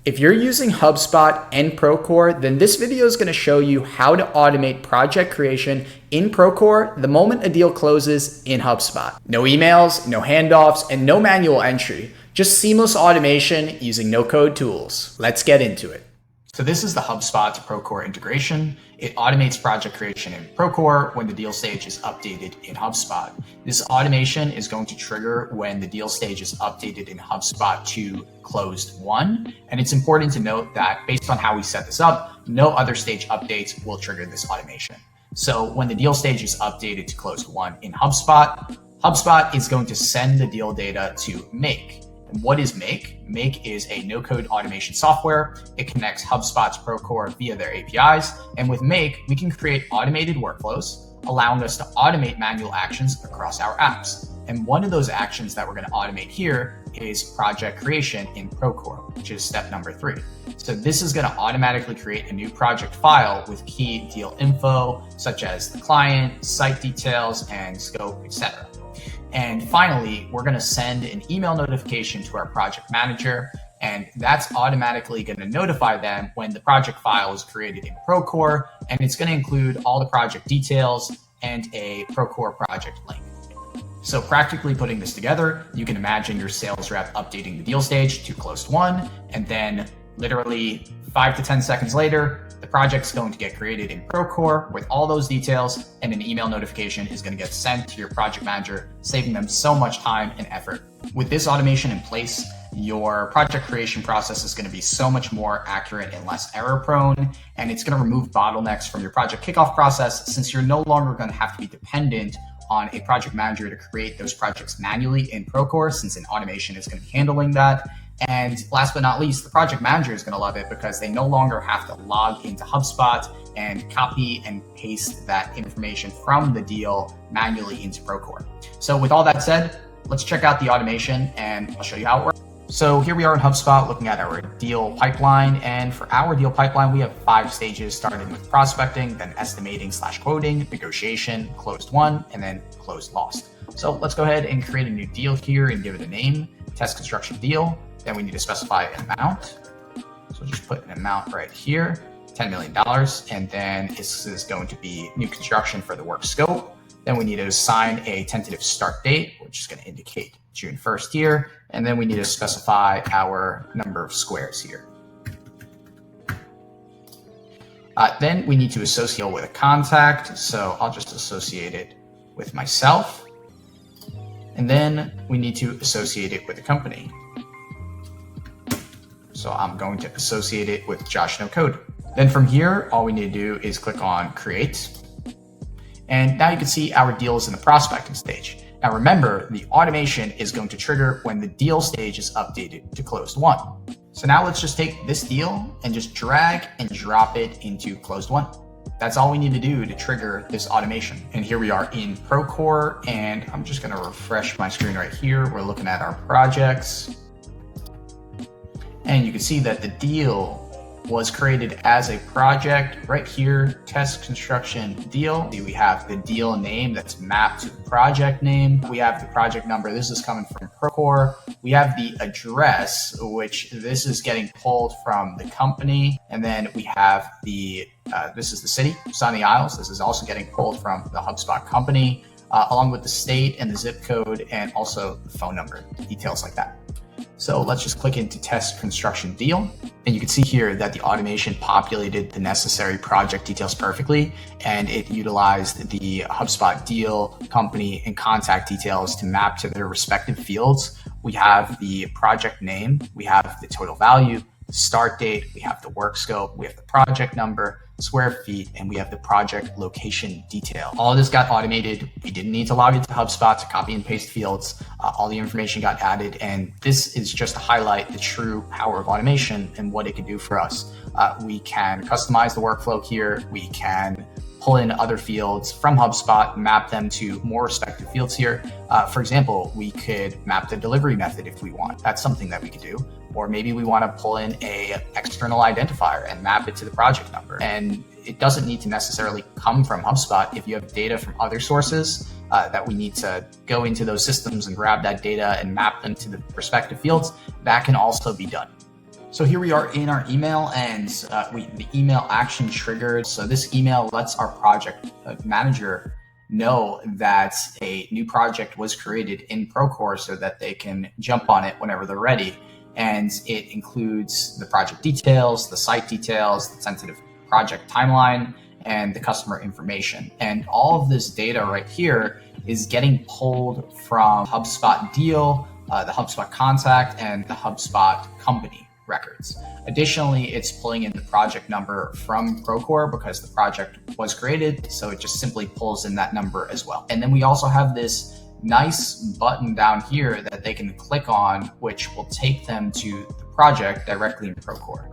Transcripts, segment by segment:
If you're using HubSpot and Procore, then this video is going to show you how to automate project creation in Procore the moment a deal closes in HubSpot. No emails, no handoffs, and no manual entry. Just seamless automation using no-code tools. Let's get into it. So this is the HubSpot to Procore integration. It automates project creation in Procore when the deal stage is updated in HubSpot. This automation is going to trigger when the deal stage is updated in HubSpot to closed won. And it's important to note that based on how we set this up, no other stage updates will trigger this automation. So when the deal stage is updated to closed won in HubSpot, HubSpot is going to send the deal data to Make. And what is Make? Make is a no-code automation software. It connects HubSpot to Procore via their APIs. And with Make, we can create automated workflows, allowing us to automate manual actions across our apps. And one of those actions that we're going to automate here is project creation in Procore, which is step number 3. So this is going to automatically create a new project file with key deal info, such as the client, site details, and scope, etc. And finally, we're going to send an email notification to our project manager, and that's automatically going to notify them when the project file is created in Procore, and it's going to include all the project details and a Procore project link. So practically putting this together, you can imagine your sales rep updating the deal stage to closed won, and then literally 5 to 10 seconds later, the project's going to get created in Procore with all those details, and an email notification is going to get sent to your project manager, saving them so much time and effort. With this automation in place, your project creation process is going to be so much more accurate and less error prone, and it's going to remove bottlenecks from your project kickoff process, since you're no longer going to have to be dependent on a project manager to create those projects manually in Procore, since an automation is going to be handling that. And last but not least, the project manager is going to love it because they no longer have to log into HubSpot and copy and paste that information from the deal manually into Procore. So with all that said, let's check out the automation and I'll show you how it works. So here we are in HubSpot looking at our deal pipeline. And for our deal pipeline, we have 5 stages, starting with prospecting, then estimating/quoting, negotiation, closed won, and then closed lost. So let's go ahead and create a new deal here and give it a name, test construction deal. Then we need to specify an amount. So just put an amount right here, $10 million. And then this is going to be new construction for the work scope. Then we need to assign a tentative start date, which is going to indicate June 1st here. And then we need to specify our number of squares here. Then we need to associate with a contact. So I'll just associate it with myself. And then we need to associate it with a company. So I'm going to associate it with Josh No Code. Then from here, all we need to do is click on create. And now you can see our deal is in the prospecting stage. Now remember, the automation is going to trigger when the deal stage is updated to closed won. So now let's just take this deal and just drag and drop it into closed won. That's all we need to do to trigger this automation. And here we are in Procore, and I'm just going to refresh my screen right here. We're looking at our projects. And you can see that the deal was created as a project right here, test construction deal. We have the deal name that's mapped to the project name. We have the project number. This is coming from Procore. We have the address, which this is getting pulled from the company. And then we have the, this is the city, Sunny Isles. This is also getting pulled from the HubSpot company, along with the state and the zip code, and also the phone number, details like that. So let's just click into test construction deal. And you can see here that the automation populated the necessary project details perfectly. And it utilized the HubSpot deal, company, and contact details to map to their respective fields. We have the project name, we have the total value, the start date, we have the work scope, we have the project number, square feet, and we have the project location detail. All of this got automated. We didn't need to log into HubSpot to copy and paste fields. All the information got added, and this is just to highlight the true power of automation and what it can do for us. We can customize the workflow here. We can pull in other fields from HubSpot, map them to more respective fields here. For example, we could map the delivery method if we want. That's something that we could do. Or maybe we want to pull in a external identifier and map it to the project number. And it doesn't need to necessarily come from HubSpot. If you have data from other sources that we need to go into those systems and grab that data and map them to the respective fields, that can also be done. So here we are in our email, and the email action triggered. So this email lets our project manager know that a new project was created in Procore so that they can jump on it whenever they're ready. And it includes the project details, the site details, the sensitive project timeline, and the customer information. And all of this data right here is getting pulled from HubSpot deal, the HubSpot contact, and the HubSpot company records. Additionally, it's pulling in the project number from Procore because the project was created, so it just simply pulls in that number as well. And then we also have this nice button down here that they can click on, which will take them to the project directly in Procore.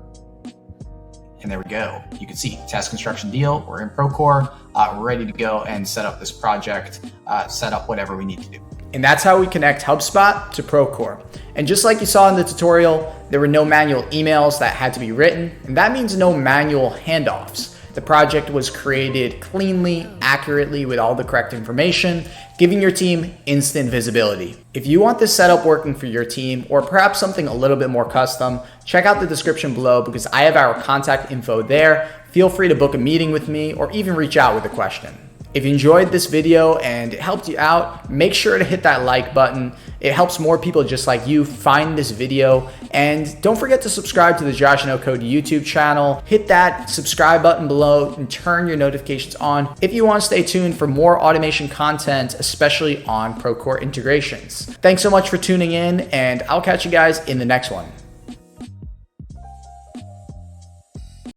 And there we go. You can see task construction deal. We're in Procore. We're ready to go and set up this project, set up whatever we need to do. And that's how we connect HubSpot to Procore. And just like you saw in the tutorial, there were no manual emails that had to be written, and that means no manual handoffs. The project was created cleanly, accurately, with all the correct information, giving your team instant visibility. If you want this setup working for your team, or perhaps something a little bit more custom, check out the description below because I have our contact info there. Feel free to book a meeting with me or even reach out with a question. If you enjoyed this video and it helped you out, make sure to hit that like button. It helps more people just like you find this video. And don't forget to subscribe to the Josh No Code YouTube channel. Hit that subscribe button below and turn your notifications on if you want to stay tuned for more automation content, especially on Procore integrations. Thanks so much for tuning in, and I'll catch you guys in the next one.